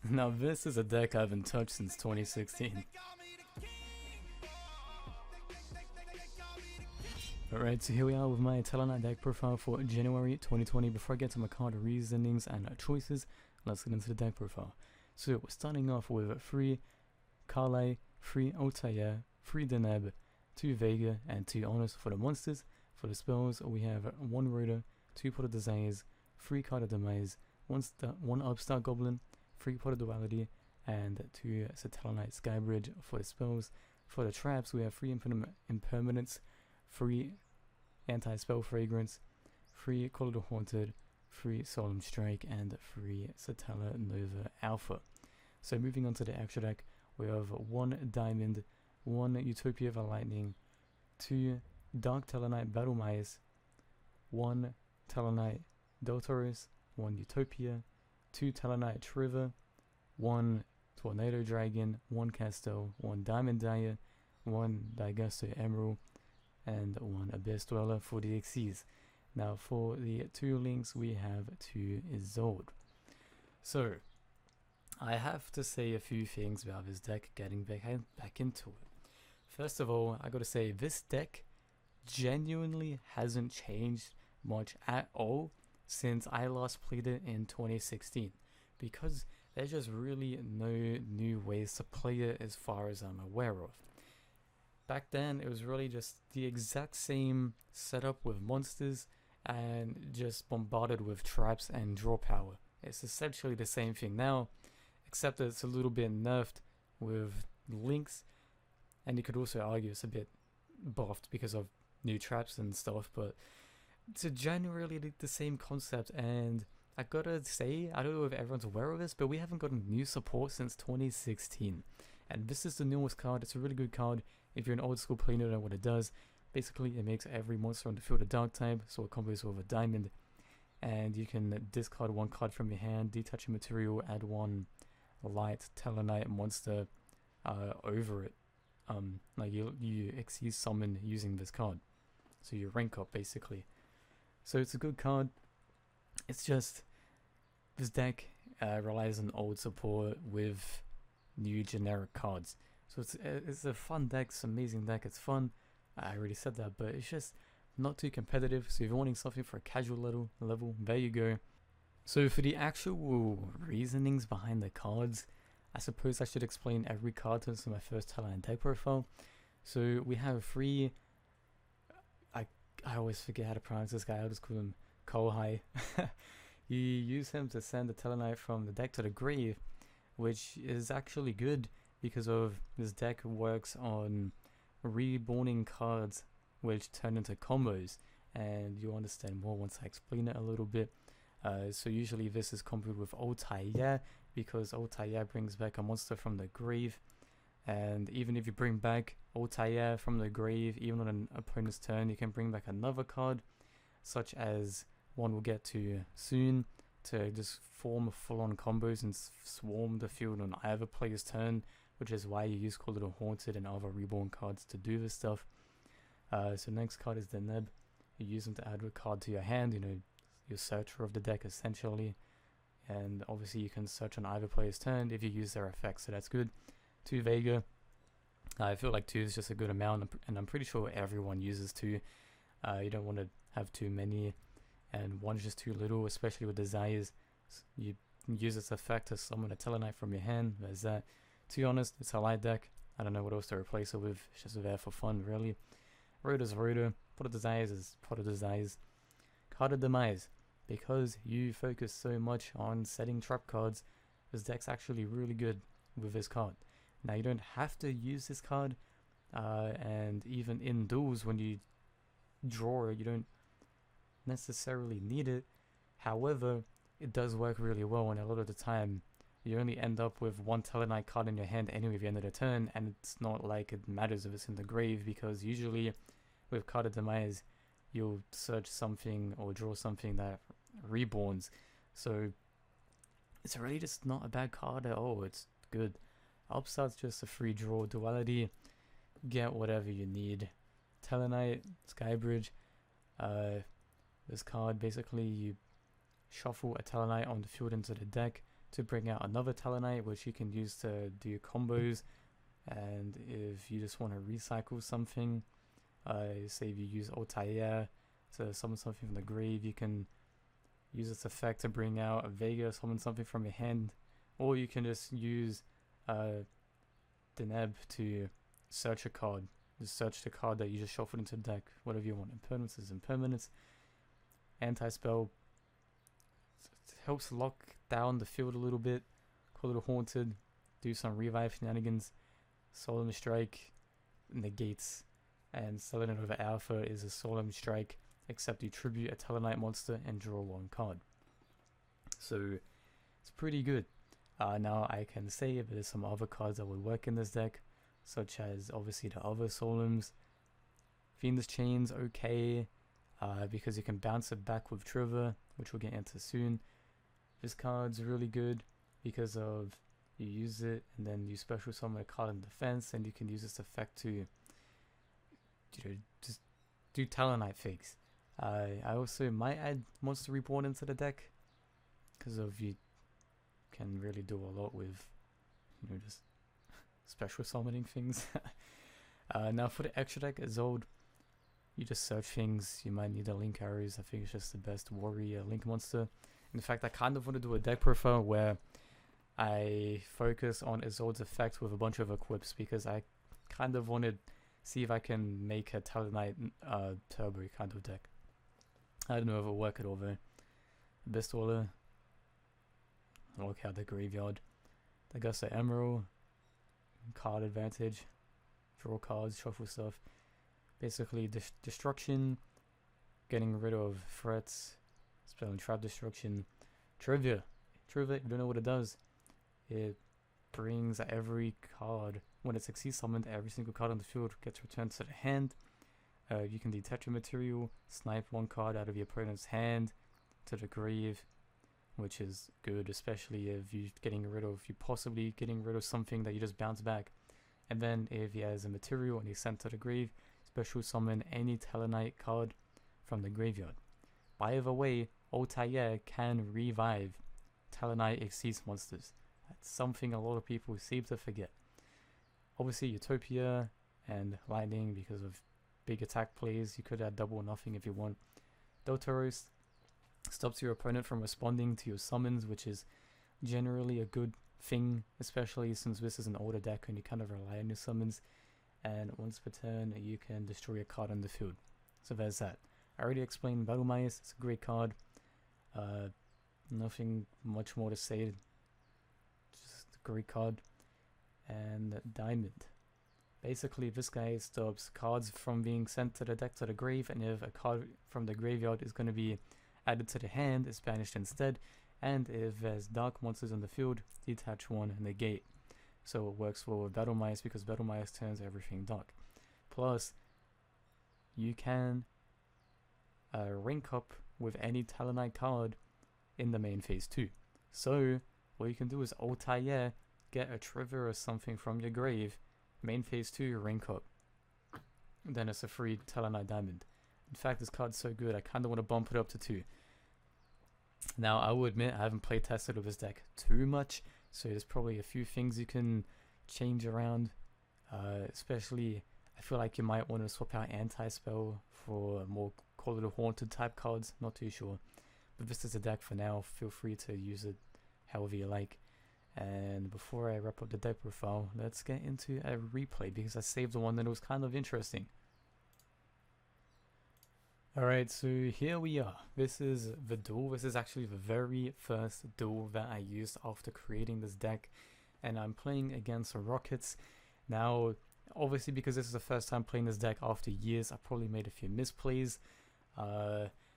Now this is a deck I haven't touched since 2016. Alright, so here we are with my Telonite deck profile for January 2020. Before I get to my card reasonings and choices, let's get into the deck profile. So we're starting off with 3 Carly, 3 Altair, 3 Deneb, 2 Vega, and 2 Honors for the monsters. For the spells, we have 1 Rhoda, 2 Pot of Desires, 3 Card of Demise, 1 Upstart Goblin, 3 Pot of Duality, and 2 Telonite Skybridge for the spells. For the traps, we have 3 Impermanence, 3 Anti-Spell Fragrance, 3 Call of the Haunted, 3 Solemn Strike, and 3 Satella Nova Alpha. So moving on to the extra deck, we have 1 Diamond, 1 Utopia of Lightning, 2 Dark Tellarknight Battle Mice, 1 Tellarknight Deltaurus, 1 Utopia, 2 Tellarknight Triver, 1 Tornado Dragon, 1 Castel, 1 Diamond Dyer, 1 Digasto Emerald, and 1 Abyss Dweller for the XCs. Now for the 2 links we have 2 Isolde. So I have to say a few things about this deck, getting back into it. First of all, I gotta say this deck genuinely hasn't changed much at all since I last played it in 2016, because there's just really no new ways to play it as far as I'm aware of. Back then it was really just the exact same setup with monsters and just bombarded with traps and draw power. It's essentially the same thing now, except that it's a little bit nerfed with links, and you could also argue it's a bit buffed because of new traps and stuff, but it's generally the same concept. And I gotta say, I don't know if everyone's aware of this, but we haven't gotten new support since 2016, and this is the newest card. It's a really good card. If you're an old school player, you know what it does. Basically it makes every monster on the field a dark type, so it combos with a diamond, and you can discard 1 card from your hand, detach a material, add 1 light Telonite monster over it. Like you XC summon using this card, so you rank up basically. So it's a good card. It's just this deck relies on old support with new generic cards. So it's a fun deck, it's an amazing deck, it's fun. I already said that, but it's just not too competitive. So if you're wanting something for a casual level, there you go. So for the actual reasonings behind the cards, I suppose I should explain every card since my first Tellarknight deck profile. So we have 3, I always forget how to pronounce this guy, I'll just call him Kohai. You use him to send the Tellarknight from the deck to the grave, which is actually good because of this deck works on reborning cards which turn into combos, and you'll understand more once I explain it a little bit. So usually this is comboed with Altair, because Altair brings back a monster from the grave, and even if you bring back Altair from the grave, even on an opponent's turn, you can bring back another card, such as one we'll get to soon, to just form full-on combos and swarm the field on either player's turn, which is why you use Call of the Haunted and other reborn cards to do this stuff. So next card is the Neb. You use them to add a card to your hand, you know, your searcher of the deck essentially, and obviously you can search on either player's turn if you use their effects, so that's good. 2 Vega. I feel like 2 is just a good amount, and I'm pretty sure everyone uses 2. You don't want to have too many, and 1 is just too little, especially with Desires. You use its effect to summon a Tellarknight from your hand. There's that. To be honest, it's a light deck. I don't know what else to replace it with. It's just there for fun, really. Rhoda's Rhoda. Pot of Desires is Pot of Desires. Card of Demise. Because you focus so much on setting trap cards, this deck's actually really good with this card. Now you don't have to use this card, and even in duels when you draw it, you don't necessarily need it. However, it does work really well, and a lot of the time you only end up with 1 Tellarknight card in your hand anyway at the end of the turn, and it's not like it matters if it's in the grave, because usually with Card of Demise you'll search something or draw something that reborns, so it's really just not a bad card at all. It's good. Upstart's just a free draw. Duality, get whatever you need. Telonite Skybridge, this card basically you shuffle a Tellarknight on the field into the deck, to bring out another Telonite, which you can use to do combos. And if you just want to recycle something, say if you use Altair to summon something from the grave, you can use this effect to bring out a Vega, summon something from your hand, or you can just use Deneb to search a card. Just search the card that you just shuffled into the deck, whatever you want. Impermanence is impermanence. Anti-spell helps lock down the field a little bit, call it haunted, do some revive shenanigans. Solemn Strike negates, and selling it over alpha is a Solemn Strike, except you tribute a Tellarknight monster and draw one card. So it's pretty good. Now I can say if there's some other cards that would work in this deck, such as obviously the other Solemns. Fiend's Chain's okay, because you can bounce it back with Trigger, which we'll get into soon. This card's really good because of you use it and then you special summon a card in defense, and you can use this effect to just do Telonite fakes. I also might add Monster Reborn into the deck because of you can really do a lot with just special summoning things. Now for the extra deck, Isolde, you just search things. You might need a Link Arrows. I think it's just the best warrior Link monster. In fact, I kind of want to do a deck profile where I focus on Isolde's effect with a bunch of equips, because I kind of want to see if I can make a Tellarknight turbo kind of deck. I don't know if it'll work at all though. Best Waller, look at the graveyard. I guess the Emerald, card advantage, draw cards, shuffle stuff. Basically destruction, getting rid of threats, spell and trap destruction. Trivia, if you don't know what it does, it brings every card, when it succeeds summoned, every single card on the field gets returned to the hand. You can detach a material, snipe one card out of your opponent's hand to the grave, which is good, especially if you're possibly getting rid of something that you just bounce back. And then if he has a material and he's sent to the grave, special summon any Tellarknight card from the graveyard. By the way, Altair can revive Tellarknight Exceeds monsters. That's something a lot of people seem to forget. Obviously Utopia and Lightning, because of big attack plays, you could add double or nothing if you want. Dotaros stops your opponent from responding to your summons, which is generally a good thing, especially since this is an older deck and you kind of rely on your summons. And once per turn, you can destroy a card on the field. So there's that. I already explained Battle Mice, it's a great card. Nothing much more to say, just a great card. And Diamond. Basically, this guy stops cards from being sent to the deck to the grave, and if a card from the graveyard is going to be added to the hand, it's banished instead. And if there's dark monsters on the field, detach one and negate. So it works well with Battle Mice, because Battle Mice turns everything dark. Plus, you can rank up with any Tellarknight card in the main phase 2. So what you can do is Altair, get a Trigger or something from your grave, main phase 2, rank up. Then it's a free Tellarknight Diamond. In fact, this card's so good, I kind of want to bump it up to 2. Now, I will admit, I haven't play tested with this deck too much, so there's probably a few things you can change around. Especially, I feel like you might want to swap out Anti-Spell for more Call it a Haunted type cards, not too sure. But this is a deck for now, feel free to use it however you like. And before I wrap up the deck profile, let's get into a replay, because I saved the one that was kind of interesting. Alright, so here we are. This is the duel. This is actually the very first duel that I used after creating this deck. And I'm playing against Rockets. Now, obviously because this is the first time playing this deck after years, I probably made a few misplays.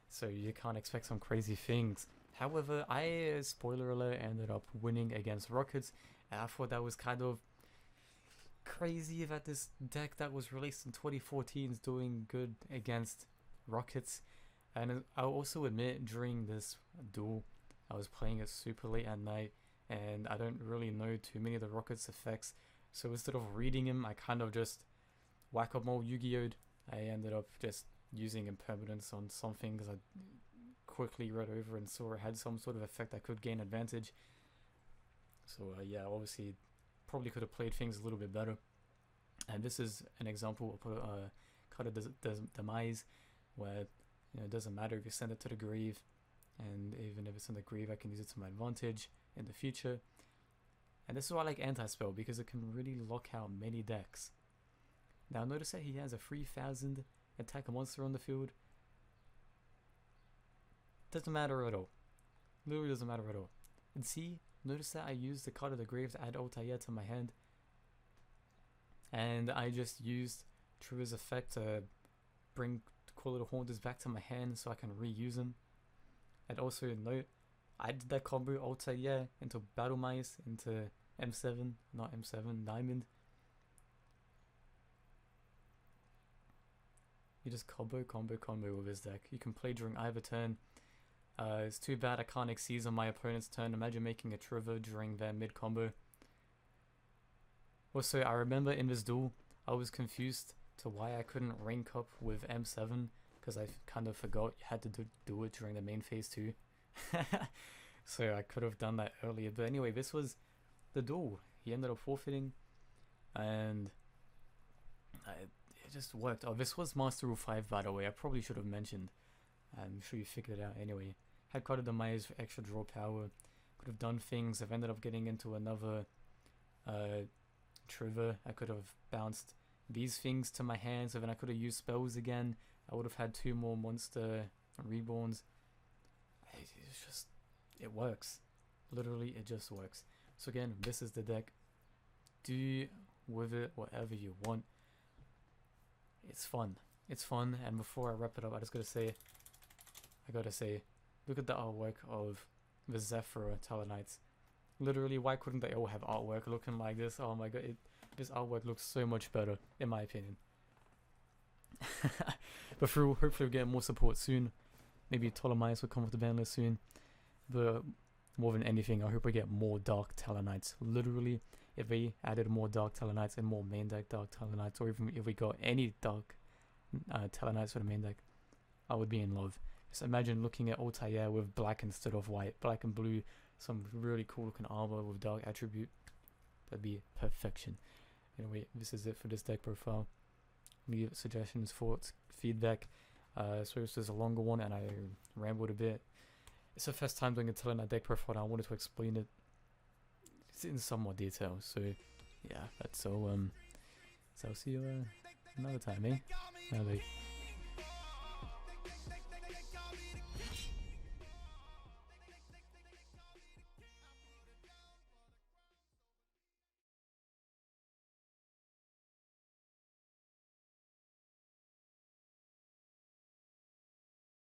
So you can't expect some crazy things. However, I, spoiler alert, ended up winning against Rockets. And I thought that was kind of crazy that this deck that was released in 2014 is doing good against Rockets. And I'll also admit, during this duel, I was playing it super late at night, and I don't really know too many of the Rockets effects. So instead of reading him, I kind of just whack-a-mole Yu-Gi-Oh'd. I ended up just using impermanence on something because I quickly read over and saw it had some sort of effect I could gain advantage. So yeah, obviously probably could have played things a little bit better. And this is an example of card of demise, where it doesn't matter if you send it to the grave, and even if it's in the grave, I can use it to my advantage in the future. And this is why I like anti-spell, because it can really lock out many decks. Now notice that he has a 3000 attack monster on the field. Doesn't matter at all. Literally doesn't matter at all. And see, notice that I used the card of the grave to add Altair to my hand. And I just used Triver's effect to bring Quality Haunters back to my hand so I can reuse them. And also note, I did that combo Altair into Battle Mice, into M7, not M7, Diamond. You just combo with this deck. You can play during either turn. It's too bad I can't Xyz on my opponent's turn. Imagine making a Triver during their mid combo. Also, I remember in this duel, I was confused to why I couldn't rank up with M7, because I kind of forgot you had to do it during the main phase too. So I could have done that earlier. But anyway, this was the duel. He ended up forfeiting, and it just worked. Oh, this was Master Rule 5, by the way. I probably should have mentioned. I'm sure you figured it out anyway. Had Card of Demise for extra draw power. Could have done things. I've ended up getting into another Triver. I could have bounced these things to my hand, so then I could have used spells again. I would have had 2 more monster reborns. It's just, it works. Literally, it just works. So again, this is the deck. Do with it whatever you want. It's fun. It's fun. And before I wrap it up, I gotta say, look at the artwork of the Zephyr TellarKnights. Literally, why couldn't they all have artwork looking like this? Oh my god, this artwork looks so much better, in my opinion. But through, hopefully we'll get more support soon. Maybe TellarKnights will come off the ban list soon. But more than anything, I hope we get more Dark TellarKnights. Literally, if they added more Dark TellarKnights and more main deck Dark TellarKnights, or even if we got any Dark TellarKnights for the main deck, I would be in love. Just imagine looking at Altair with black instead of white, black and blue, some really cool looking armor with dark attribute. That'd be perfection. Anyway, this is it for this deck profile. Leave suggestions, thoughts, feedback. So this is a longer one and I rambled a bit. It's the first time doing a TellarKnight deck profile and I wanted to explain it in some more detail. So yeah, that's so I'll see you another time, eh? Bye.